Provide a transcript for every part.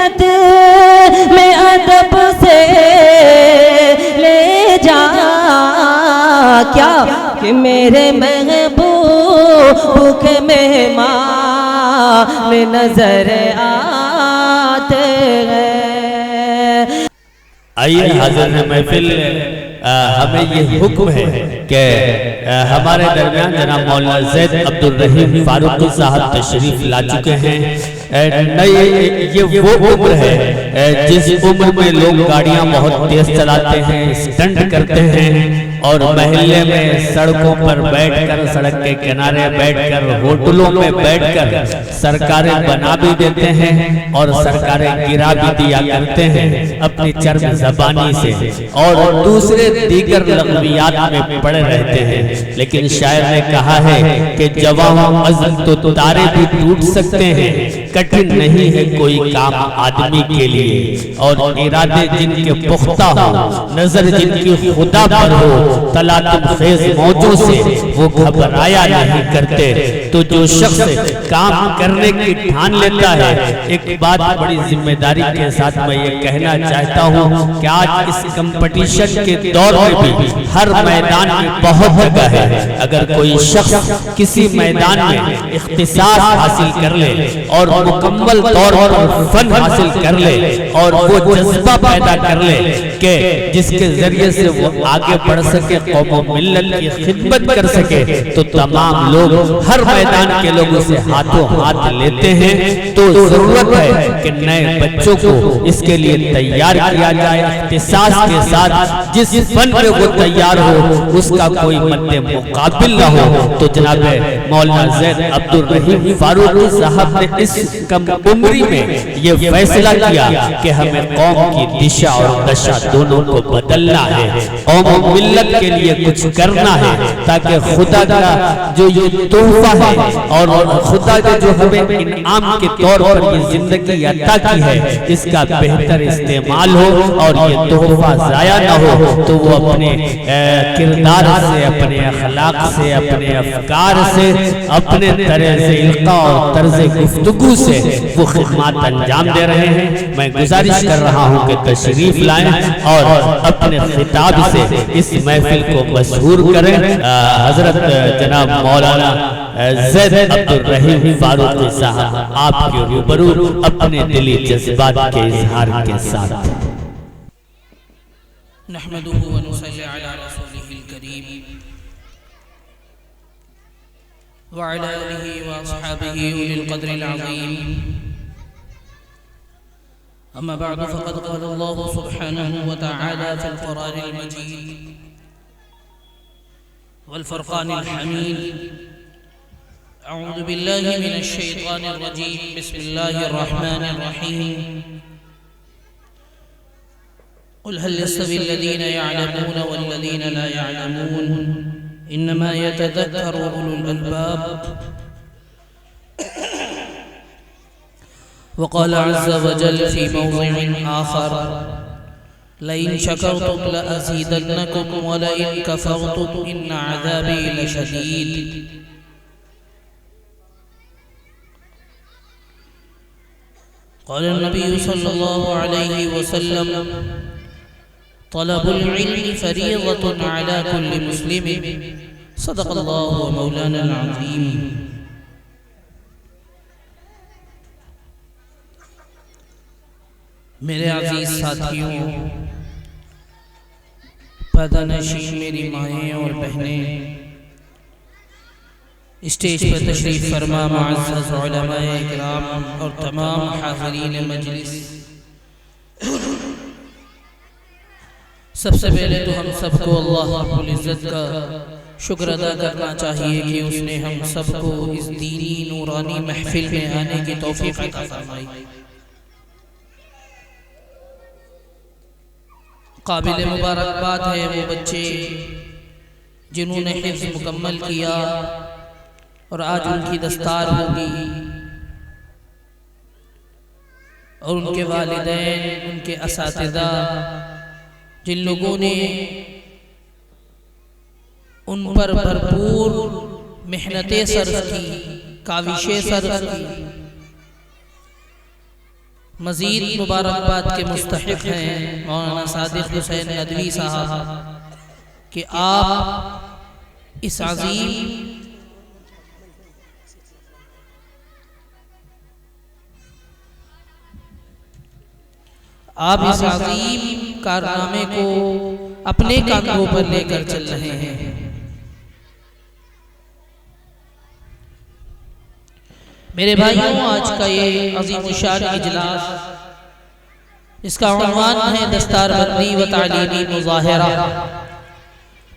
जन्नत में अदब से ले जा, क्या कि मेरे महबूब के मेहमान नजर आते हैं। आइए हाज़िर महफिल, हमें ये हुक्म है कि हमारे दरमियान जनाब मौलाना ज़ैद अब्दुल रहीम फारूकी साहब तशरीफ ला चुके हैं। ये वो उम्र है जिस उम्र में लोग गाड़ियां बहुत तेज चलाते हैं, स्टंट करते हैं और महल्ले में सड़कों पर बैठकर, सड़क के किनारे बैठकर, होटलों में बैठकर सरकारें बना भी देते हैं और सरकारें गिरा भी दिया करते हैं अपनी चर्म ज़बानी से, और दूसरे दीगर लग़वियात में पड़े रहते हैं। लेकिन शायर ने कहा है कि जवां अज़्म तो तारे भी टूट सकते हैं, कठिन नहीं है कोई काम आदमी के लिए, और इरादे जिनके पुख्ता हो, नजर जिनकी खुदा पर हो, तलातुम खेज मौजों से वो घबराया नहीं करते। तो जो शख्स काम करने की ठान लेता है, एक बात बड़ी जिम्मेदारी के साथ मैं ये कहना चाहता हूँ कि आज इस कंपटीशन के दौर में भी हर मैदान में बहुत जगह है। अगर कोई शख्स किसी मैदान में इख्तिसास हासिल कर ले और मुकम्मल तौर पर फन हासिल कर ले और वो जज्बा पैदा कर ले कि जिसके जरिए से वो आगे बढ़ सके, कौम मिल्लत की खिदमत कर सके, तो तमाम लोग, हर मैदान के लोग उसे हाथों हाथ लेते हैं। तो जरूरत है कि नए बच्चों को इसके लिए तैयार किया जाए, इख्तिसास के साथ जिस फन में वो तैयार हो उसका कोई मद्दे मुकाबिल न हो। तो जनाब मौलाना ज़ैद अब्दुल रहीम फारूकी साहब ने इस कम उम्री में ये फैसला किया कि हमें कौम की दिशा और दशा दोनों को बदलना है, कौम मिल्लत के लिए कुछ करना है, ताकि खुदा का जो ये तोहफा है और खुदा ने जो हमें इनाम के तौर पर ये जिंदगी अता की है, इसका बेहतर इस्तेमाल हो और ये तोहफा जाया न हो। तो वो अपने किरदार से, अपने अखलाक से, अपने अफकार से, अपने तरह से इल्का और तर्ज गुफ्तगू से वो खिदमत अंजाम दे रहे हैं। मैं गुजारिश कर रहा हूँ कि तशरीफ लाएं और अपने खिताब से इस महफिल को मशहूर करें। हजरत जनाब मौलाना ज़ैद अब्दुल रहीम फारूकी साहब आपके रूबरू अपने दिली जज्बात के इजहार के साथ। नहमदुहु व नुसल्ली अला रसूलिहिल करीम व अला आलिहि व अस्हाबिहि उलिल क़द्रिल अज़ीम। अम्मा बअद फ़क़द क़ाल अल्लाहु सुब्हानहु व तआला फ़िल क़ुरआनिल मजीद वल फ़ुरक़ानिल हमीद। अऊज़ु बिल्लाहि मिनश शैतानिर रजीम। बिस्मिल्लाहिर रहमानिर रहीम। क़ुल हल यस्तवी अल्लज़ीना यअलमून वल्लज़ीना ला यअलमून इन्नमा यतज़क्करु उलुल अलबाब। वक़ाल अज़्ज़ व जल फ़ी मौज़िइन आख़र लइन शकरतुम लअज़ीदन्नकुम व लइन कफ़रतुम इन्न अज़ाबी लशदीद। क़ाल नबी सल्लल्लाहु अलैहि वसल्लम तलबुल इल्मी फ़रीज़तुन अला कुल्लि मुस्लिमिन। सदक़ल्लाहु व मौलाना अज़ीम। मेरे अजीज साथियों, पर्दानशीन मेरी माएँ और बहनें, स्टेज पर तशरीफ फरमा मुअज़्ज़ज़ उलमाए इकराम और तमाम हाज़िरीन मजलिस, सबसे पहले तो हम सबको अल्लाह रब्बुल इज़्ज़त का शुक्र अदा करना चाहिए कि उसने हम सबको इस दीनी नूरानी महफिल में आने की तौफीक अता फरमाई। काबिल मुबारकबाद है वो बच्चे जिन्होंने हिफ्ज़ मुकम्मल किया और आज उनकी दस्तार होगी, और उनके वालिदैन, उनके असातिज़ा, जिन लोगों ने उन पर भरपूर मेहनतें सर्फ की, काविशें सर्फ की, मज़ीद मुबारकबाद के मुस्तहिक हैं मौलाना सादिक हुसैन नदवी साहब कि आप इस अजीम कारनामे को अपने कांधों पर लेकर चल रहे हैं। मेरे भाइयों, आज का ये अज़ीमुश्शान इजलास, इसका उन्वान है दस्तारबंदी व तालीमी मुज़ाहिरा।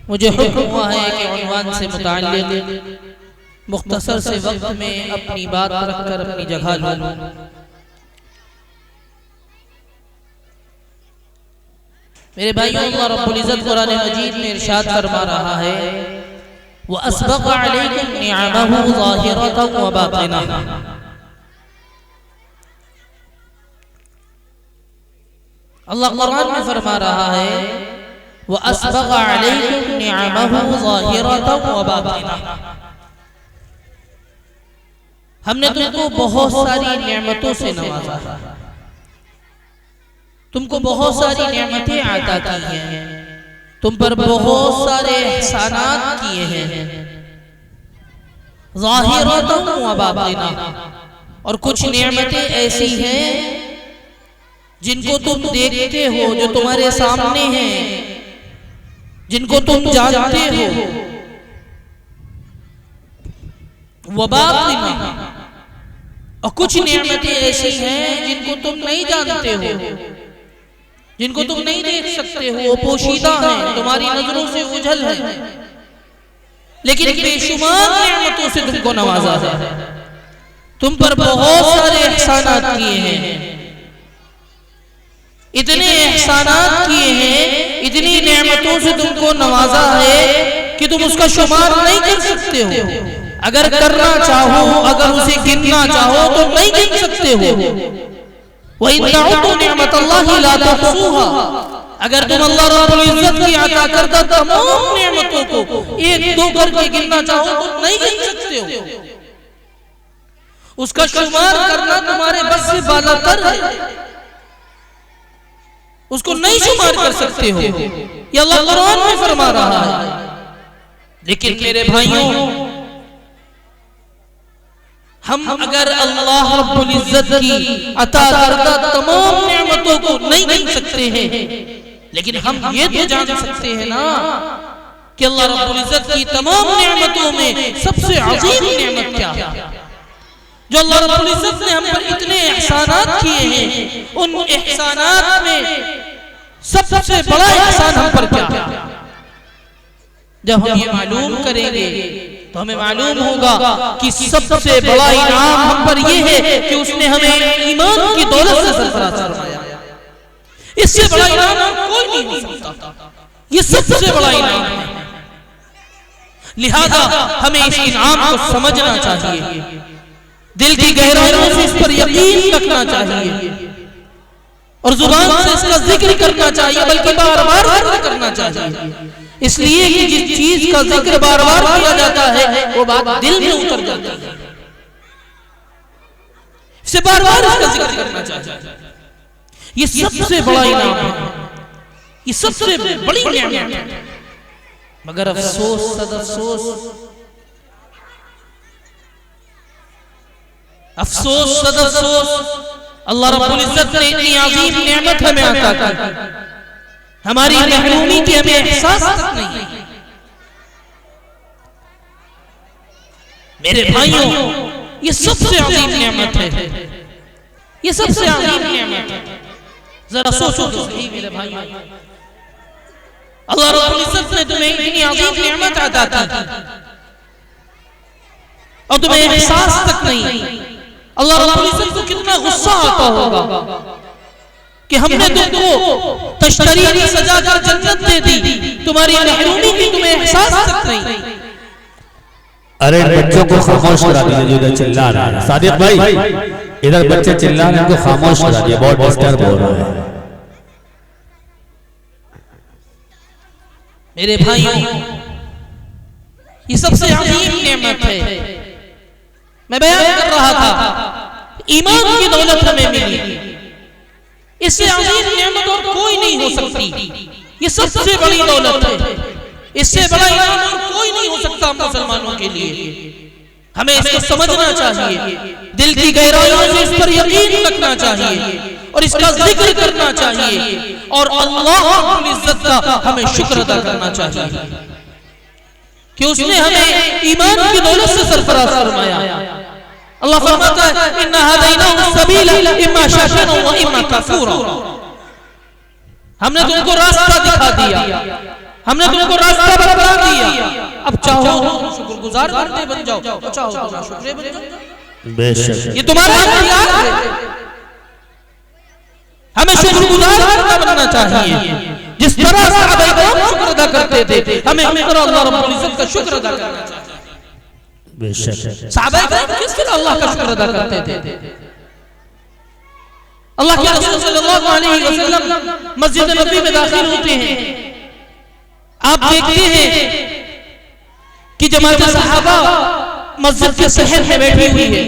मुझे हुक्म हुआ है कि उन्वान से मुताल्लिक़ मुख्तसर से वक्त में अपनी बात रखकर अपनी जगह लूं। मेरे भाइयों, अल्लाह रब्बुल इज़्ज़त कुरान मजीद में इरशाद फरमा रहा है, व अस्बग़ अलैकुम निअमहु ज़ाहिरतन व बातिना। अल्लाह कुरान में फरमा रहा है, व अस्बग़ अलैकुम निअमहु ज़ाहिरतन व बातिना। हमने तुमको बहुत सारी नेमतों से नवाजा, तुमको बहुत सारी नेमतें अता की हैं, तुम पर बहुत सारे एहसानात किए हैं। ज़ाहिरतन व बातिना, और कुछ नेमतें ऐसी हैं जिनको तुम देखते हो, जो तुम्हारे सामने हैं, जिनको तुम जानते हो। व बातिना, और कुछ नेमतें ऐसी हैं जिनको तुम नहीं जानते हो, जिनको तुम नहीं देख सकते हो, पोशीदा हैं, तुम्हारी नजरों से ओझल है, लेकिन बेशुमार नेमतों से तुमको नवाजा है। तुम पर बहुत सारे एहसानात किए हैं, इतने एहसानात किए हैं, इतनी नेमतों से तुमको नवाजा है कि तुम उसका शुमार नहीं कर सकते हो। अगर करना चाहो, अगर उसे गिनना चाहो तो नहीं गिन सकते हो। अगर तुम अल्लाह रब्बुल इज़्ज़त की अता करदा तमाम नेमतों को एक दो करके गिनना चाहो तो नहीं गिन सकते हो। उसका शुमार करना तुम्हारे बस से बालातर है, उसको नहीं शुमार कर सकते हो। ये अल्लाह कुरान में फरमा रहा है। लेकिन मेरे भाइयों, हम अगर अल्लाह रब्बुल इज़्ज़त की अता करदा तमाम नेमतों को नहीं गिन सकते हैं, लेकिन हम ये तो जान सकते हैं ना कि अल्लाह रब्बुल इज़्ज़त की तमाम नेमतों में सबसे अजीम नेमत क्या है। जो अल्लाह रब्बुल इज़्ज़त ने हम पर इतने एहसानात किए हैं, उन एहसानात में सबसे बड़ा एहसान हम पर क्या है। जब हम ये मालूम करेंगे तो हमें मालूम होगा कि सबसे बड़ा इनाम हम पर यह है कि उसने हमें ईमान की दौलत से सरफराज फरमाया। इससे बड़ा इनाम कोई नहीं हो सकता। ये सबसे बड़ा इनाम है। लिहाजा हमें इस इनाम को समझना चाहिए, दिल की गहराइयों से इस पर यकीन रखना चाहिए और जुबान से इसका जिक्र करना चाहिए, बल्कि बार बार जिक्र करना चाहिए। इसलिए कि जिस चीज का जिक्र बार बार किया जाता है वो बात दिल में उतर जाती है। इसे बार बार इसका जिक्र करना चाहिए। ये सबसे बड़ा इनाम है, ये सबसे बड़ी नेमत है। मगर अफसोस, सद अफसोस, अफसोस सद अफसोस, अल्लाह रब्बुल इज़्ज़त ने इतनी अजीम नेमत हमें अता की, हमारी महरूमी की हमें एहसास तक नहीं है। मेरे भाइयों, ये सबसे अजीम नेमत है, ये सबसे अजीम नेमत है। जरा सोचो तो सही मेरे भाइयों, अल्लाह रब्बुल इज़्ज़त ने तुम्हें इतनी अजीम नेमत अता की और तुम्हें एहसास तक नहीं। अल्लाह रब्बुल इज़्ज़त को कितना गुस्सा आता होगा कि हमने तुमको तश्तरी की सजा कर जन्नत दे दी, तुम्हारी महरूमी की तुम्हें एहसास तक नहीं। अरे बच्चों को खामोश करा दीजिए जो इधर चिल्ला रहा है। सादिक भाई, इधर बच्चे चिल्ला रहे हैं, इनको खामोश करा दिया, बहुत डिस्टर्ब हो रहा है। मेरे भाइयों, ये सबसे अजीम नेमत है। मैं बयान कर रहा था, ईमान की दौलत हमें मिली, इससे अजीम नेमत और कोई नहीं हो सकती। ये सबसे बड़ी दौलत है, इससे बड़ा इनाम और कोई नहीं हो सकता मुसलमानों के लिए। हमें इसको समझना चाहिए, दिल की गहराइयों से इस पर यकीन रखना चाहिए और इसका जिक्र करना चाहिए और अल्लाह रब्बुल इज्जत का हमें शुक्र अदा करना चाहिए कि उसने हमें ईमान की दौलत से सरफराज फरमाया। अल्लाह फरमाता है इन्ना हदैनाहु सबीला इम्मा शाकिरा व इम्मा कफूरा। हमने तुमको रास्ता दिखा दिया, हमने तुमको रास्ता बता दिया। अब चाहो तो शुक्रगुजार बंदे बन जाओ, चाहो तो नाशुक्र बन जाओ। बेशक ये तुम्हारा इख्तियार है। हमें शुक्रगुजार बनना चाहिए। जिस तरह सहाबा किराम शुक्र अदा करते थे, हमें अल्लाह रब्बुल इज्जत का शुक्र अदा करना चाहिए। बेशक सहाबा किराम किस तरह अल्लाह का शुक्र अदा करते थे? अल्लाह के रसूल सल्लल्लाहु अलैहि वसल्लम मस्जिद नबी में दाखिल होते हैं। आप देखते हैं कि जमात सहाबा मस्जिद के शहर में बैठी हुई है।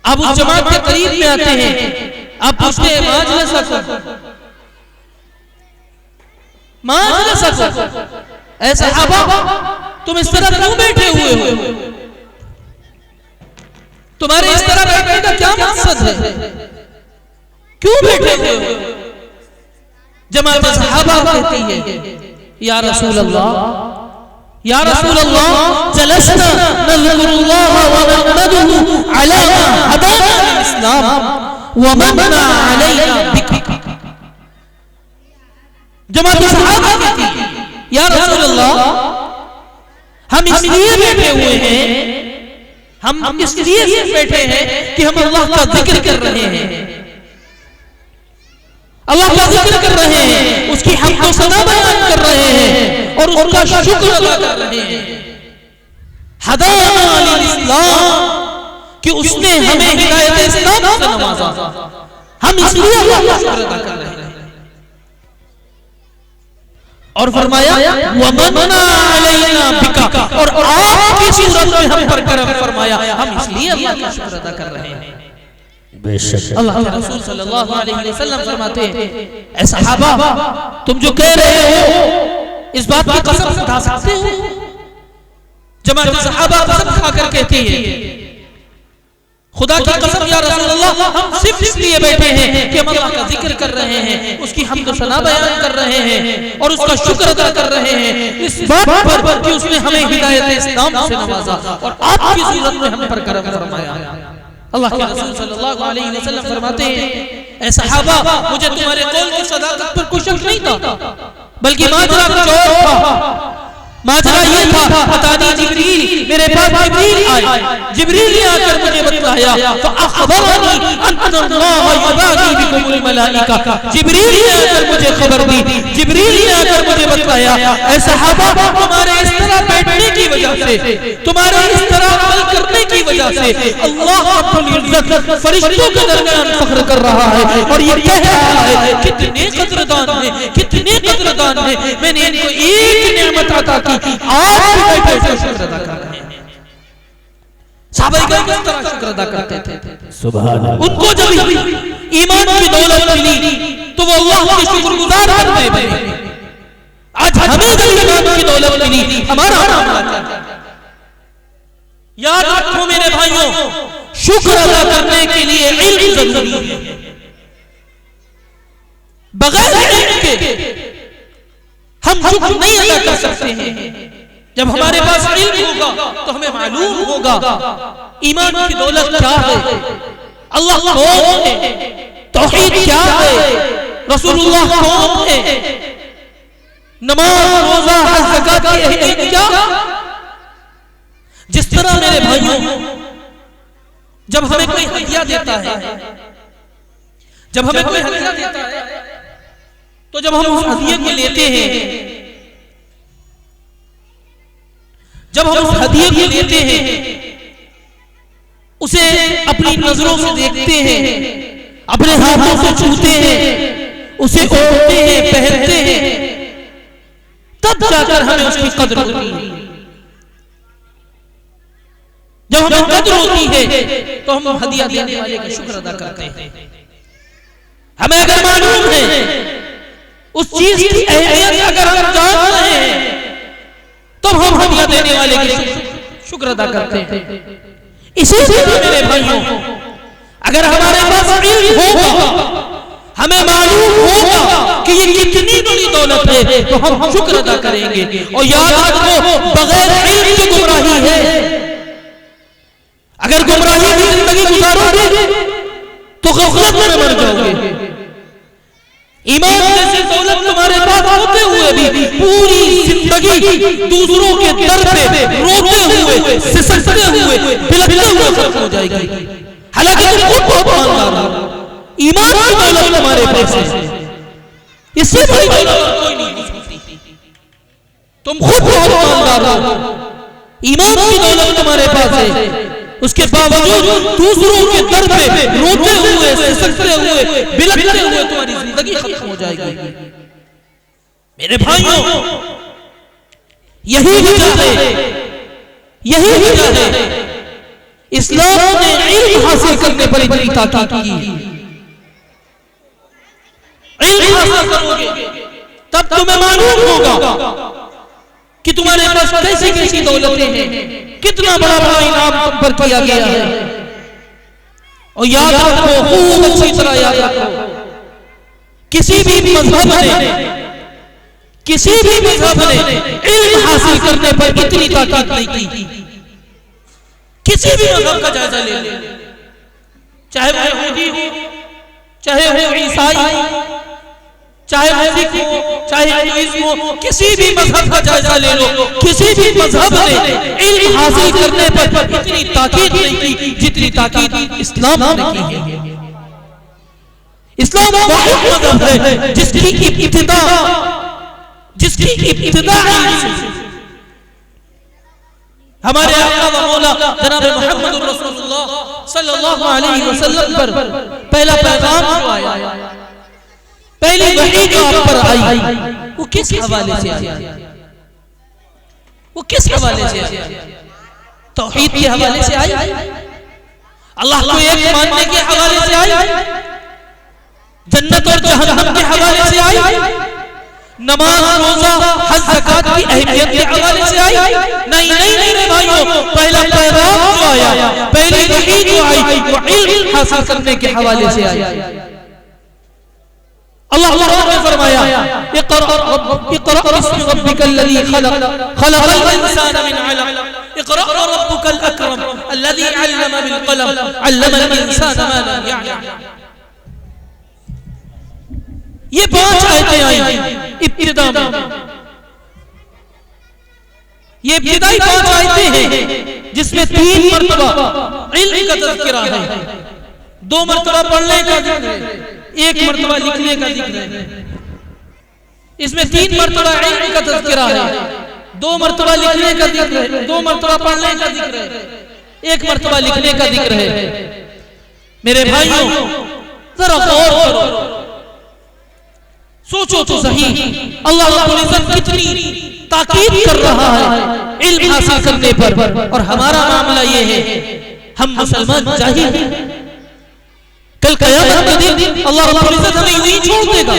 आप उस जमात के करीब में आते हैं, आप पूछते हैं ऐ सहाबा तुम इस तरह क्यों बैठे हुए हो? तुम्हारे इस तरह बैठने का क्या मकसद है? क्यों बैठे हुए हो? जमात सहाबा कहती है या रसूल अल्लाह, या रसूल अल्लाह जलसना नज़कुरुल्लाह व नहमदुहु अला मा हदाना लिल इस्लाम व मन्ना अलैना बिक। जमात सहाबा कहती है या रसूल अल्लाह हम इसलिए बैठे हुए हैं, हम इसलिए बैठे हैं कि हम अल्लाह का जिक्र कर रहे हैं, अल्लाह का जिक्र कर रहे हैं, उसकी हम्द व सना बयान कर रहे हैं और उसका शुक्र अदा कर रहे हैं। हदाना लिल इस्लाम कि उसने हमें हिदायत इस्लाम से नवाजा, हम इसलिए अल्लाह का शुक्र अदा कर रहे हैं। और फरमाया वमन्ना अलैना बिका, और आपकी सूरत में हम पर करम फरमाया, हम इसलिए अल्लाह का शुक्र अदा कर रहे हैं। बेशक अल्लाह के रसूल सल्लल्लाहु अलैहि वसल्लम फरमाते हैं ऐ सहाबा तुम जो कह रहे हो इस बात की कसम उठा सकते हो? जमात सहाबा कसम खाकर कहती है खुदा की कसम या रसूल अल्लाह हम सिर्फ इसलिए बैठे हैं कि हम अल्लाह का जिक्र कर रहे हैं, उसकी हम्द व सना बयान कर रहे हैं और उसका शुक्र अदा कर रहे हैं इस बात पर कि उसने हमें हिदायत इस्लाम से नवाजा और आपकी सूरत में हम पर करम फरमाया। अल्लाह के रसूल सल्लल्लाहु अलैहि वसल्लम फरमाते हैं ऐ सहाबा मुझे तुम्हारे कौल की सदाकत पर कोई शक नहीं था, बल्कि माजरा कुछ और था। माजरा ये था अतानी जिब्रील, मेरे पास जिब्रील आए, जिब्रील ने आकर मुझे बताया फअखबरनी अन्नल्लाह युबादी बिकुमुल मलाइका, जिब्रील ने आकर मुझे खबर दी, जिब्रील ने आकर मुझे बताया ऐ सहाबा तुम्हारे इस तरह बैठने की वजह से, तुम्हारे इस तरह अमल करने की वजह से अल्लाह रब्बुल इज्जत फरिश्तों के दरमियान फख्र कर रहा है और ये कह रहा है कितने कदरदान हैं, कितने कदरदान हैं, मैंने इनको एक नेमत अता की, आज भी बैठे शुक्र अदा कर रहे हैं। सहाबा किस तरह शुक्र अदा करते थे? सुभान अल्लाह। उनको जब ईमान की दौलत मिली तो वो अल्लाह के शुक्रगुजार बनने लगे। आज हमें जब ईमान की दौलत मिली हमारा मामला क्या? याद रखो मेरे भाइयों, शुक्र अदा करने के लिए इल्म जरूरी है। बगैर इल्म के हम शुक्र नहीं अदा कर सकते हैं। जब हमारे पास इल्म होगा तो हमें मालूम होगा ईमान की दौलत क्या है, अल्लाह कौन है, तौहीद क्या है, रसूलुल्लाह कौन है, नमाज रोजा हज ज़कात की अहमियत क्या। जिस तरह मेरे भाइयों जब हमें कोई हदिया देता है, जब हमें कोई हदिया देता है तो जब हम उस हदिये को लेते हैं, जब हम उस हदिये को लेते हैं, उसे अपनी नजरों से देखते हैं, अपने हाथों से छूते हैं, उसे ओढ़ते हैं, पहनते हैं, तब जाकर हमें उसकी कद्र होती है। जब हमें कद्र होती है तो हम हदिया देने वाले का शुक्र अदा करते हैं। हमें अगर मालूम है उस चीज की अहमियत अगर हम जान रहे हैं तो हम हदिया देने वाले की शुक्र अदा करते हैं। इसी तरह मेरे भाइयों, अगर हमारे पास इल्म होगा, हमें मालूम होगा कि ये कितनी बड़ी दौलत है, तो हम शुक्र अदा करेंगे। और याद रखो, बगैर इल्म की गुमराही है। अगर गुमराही की जिंदगी गुजारोगे तो गफलत में मर जाओगे। ईमान जैसी दौलत तुम्हारे पास होते हुए भी पूरी जिंदगी दूसरों के दर पे रोते हुए, सिसकते हुए, बिलखते हुए खत्म हो जाएगी। हालांकि तुम खुद बहुत ईमानदार हो, ईमान की दौलत तुम्हारे पास है, इससे बड़ी दौलत कोई नहीं हो सकती। तुम खुद बहुत ईमानदार हो, ईमान की दौलत तुम्हारे पास है, उसके बावजूद दूसरों के दर पे रोते हुए, सिसकते हुए, बिलखते हुए तुम्हारी जिंदगी खत्म हो जाएगी। मेरे भाइयों, यही वजह है, यही वजह है इस्लाम ने इल्म हासिल करने पर इतनी ताकीद की। इल्म हासिल करोगे तब तुम्हें मालूम होगा कि तुम्हारे पास कैसी कैसी दौलतें हैं, कितना बड़ा बड़ा इनाम तुम पर किया गया है। और याद रखो, खूब अच्छी तरह याद रखो, किसी भी मजहब ने इल्म हासिल करने पर इतनी ताकीद नहीं की। किसी भी मजहब का जायजा ले लो, चाहे वो यहूदी हो, चाहे वो ईसाई हो, चाहे वो सिख हो, चाहे हिंदुइज्म हो, किसी भी मजहब का जायजा ले लो, किसी भी मजहब ने इल्म हासिल करने पर इतनी ताकीद नहीं की जितनी ताकीद इस्लाम ने की है। इस्लाम वाहिद मजहब है जिसकी इब्तिदा हमारे आका व मौला जनाब मोहम्मद रसूलुल्लाह सल्लल्लाहु अलैहि वसल्लम पर पहला पैगाम जो आया, पहली वही जो आप पर आई, वो किस हवाले से आई? वो किस हवाले से आई? तौहीद के हवाले से आई, अल्लाह को एक मानने के हवाले से आई, जन्नत और जहन्नम के हवाले से आई, नमाज रोजा हज ज़कात की अहमियत के हवाले से आई? नहीं नहीं मेरे भाइयों, पहला पैगाम जो आया, पहली वही जो आई, वो इल्म हासिल करने के हवाले से आई। अल्लाह ने फरमाया, इक़रा बिस्मि रब्बिकल लज़ी खलक़, खलक़ल इंसाना मिन अलक़, इक़रा व रब्बुकल अकरम, अल्लज़ी अल्लम बिल क़लम, अल्लमल इंसाना मा लम यअलम। ये 5 आयतें आई इब्तिदा में। ये इब्तिदाई 5 आयतें हैं जिसमें 3 मरतबा इल्म का तज़किरा है, 2 मरतबा पढ़ने का जिक्र है, 1 मरतबा लिखने का जिक्र है। इसमें 3 मरतबा इल्म का तज़किरा है, 2 मरतबा लिखने का जिक्र है, 2 मरतबा पढ़ने का जिक्र है, 1 मरतबा लिखने का जिक्र है। मेरे भाइयों, जरा गौर करो, सोचो तो सही, अल्लाह रब्बुल इज्जत कितनी ताकीद कर रहा है इल्म हासिल करने पर। और हमारा मामला ये है, हम मुसलमान जाहिल हैं। कल क़यामत के दिन अल्लाह रब्बुल इज्जत हमें यूं ही छोड़ देगा,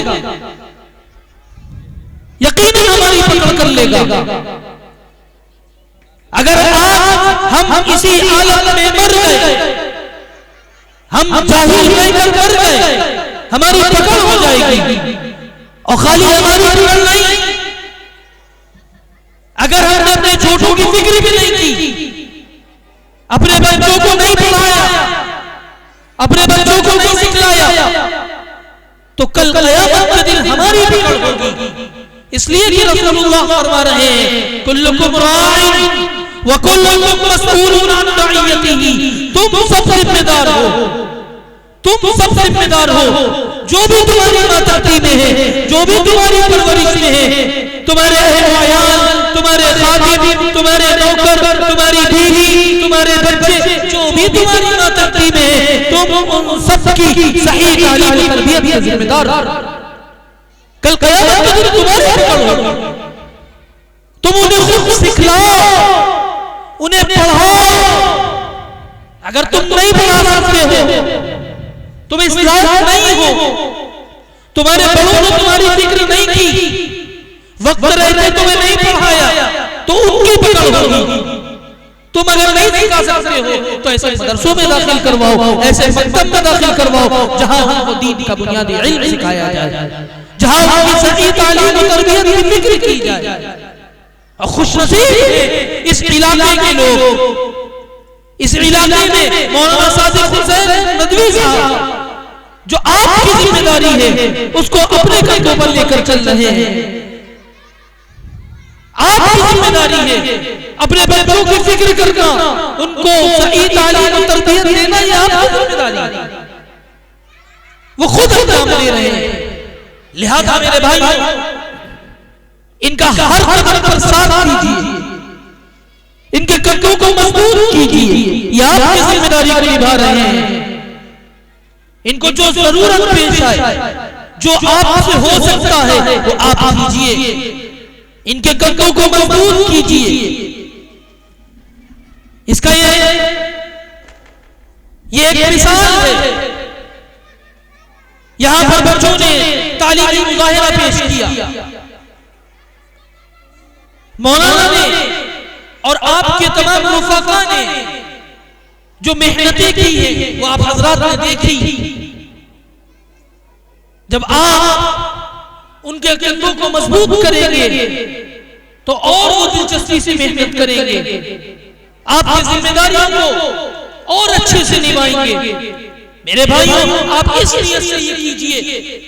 यकीनन हमारी पकड़ कर लेगा। अगर आज हम इसी हालत में मर गए, हम जाहिल रहकर मर गए, हमारी पकड़ हो जाएगी। और खाली हमारी पकड़ नहीं, अगर हमने अपने छोटों की फिक्र भी नहीं की, अपने बच्चों को नहीं पढ़ाया, अपने बच्चों को नहीं सिखलाया, तो कल क़यामत के दिन हमारी पकड़ होगी। इसलिए कि रसूलुल्लाह फरमा रहे हैं, कुल्लुकुम राइन व कुल्लुकुम मसऊलुन अन रइयतिही। तुम सब जिम्मेदार हो, तुम सब जिम्मेदार हो। जो भी तुम्हारी मातहती में है, जो भी तुम्हारी परवरिश में है, तुम्हारे अहल-व-अयाल, तुम्हारे खादिम, तुम्हारे नौकर, तुम्हारी बीवी, तुम्हारे बच्चे, जो भी तुम्हारी मातहती में है, तुम उन सबकी सही तालीम और तरबियत के जिम्मेदार हो। कल क़यामत के दिन तुम्हारी पकड़ होगी। तुम उन्हें खुद सिखलाओ, उन्हें पढ़ाओ। अगर तुम नहीं पढ़ा सकते हो, तुम इस लायक नहीं हो तुम्हारे बड़ों ने तुम्हारी फिक्र नहीं की, वक्त रहते तुम्हें नहीं पढ़ाया, तो उनकी पकड़ होगी। तुम अगर नहीं सिखा सकते हो तो ऐसे मदरसों में दाखिल करवाओ, ऐसे मकतब में दाखिल करवाओ जहां उनको दीन का बुनियादी इल्म सिखाया जाए, जहां उनकी सही तालीम और तरबियत की फिक्र की जाए। और खुशनसीब है इस इलाके के लोग, इस इलाके में मौलाना सादिक हुसैन नदवी साहब जो आपकी जिम्मेदारी है उसको अपने कंधों पर लेकर चल रहे हैं। आपकी जिम्मेदारी है अपने बच्चों की फिक्र करना, उनको सही तालीम और तरबियत देना, ये आपकी जिम्मेदारी है। वो खुद अंजाम दे रहे हैं। लिहाजा मेरे भाई इनका हर कदम पर साथ दीजिए, इनके कदमों को मजबूत कीजिए, ये आपकी जिम्मेदारी को निभा रहे हैं। इनको जो जरूरत पेश आए, जो आपसे हो सकता है वो आप कीजिए, इनके कदमों को मजबूत कीजिए। इसका ये एक मिसाल है। यहां पर बच्चों ने तालीमी मुजाहिरा पेश किया, मौलाना ने और आपके तमाम रुफाका ने जो मेहनतें की है वो आप हजरात ने देखी। जब आप उनके कंधों को मजबूत करेंगे तो और वो दिलचस्पी से मेहनत करेंगे, आपकी जिम्मेदारियों को और अच्छे से निभाएंगे। मेरे भाइयों, आप इस नियत से ये कीजिए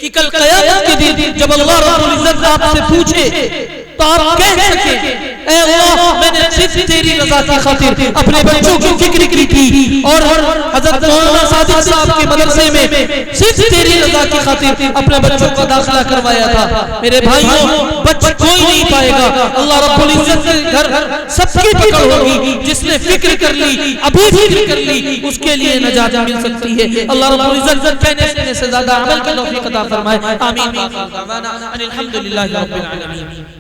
कि कल क़यामत के दिन जब अल्लाह रब्बुल इज्जत आपसे पूछे तो आप कह सके, ऐ अल्लाह मैंने सिर्फ तेरी रज़ा की खातिर अपने बच्चों की फिक्र की और हज़रत मौलाना सादिक साहब के मदरसे में सिर्फ तेरी रज़ा की खातिर अपने बच्चों का दाखिला करवाया था। मेरे भाइयों, बच कोई नहीं पाएगा। अल्लाह रब्बुल इज्जत के घर सबकी पकड़ होगी। जिसने फिक्र कर ली, अभी फिक्र कर ली, उसके लिए नजात मिल सकती है। अल्लाह रब्बुल इज्जत कहने से ज्यादा अमल की तौफीक अता फरमाए। आमीन। अल्हम्दुलिल्लाहि रब्बिल आलमीन।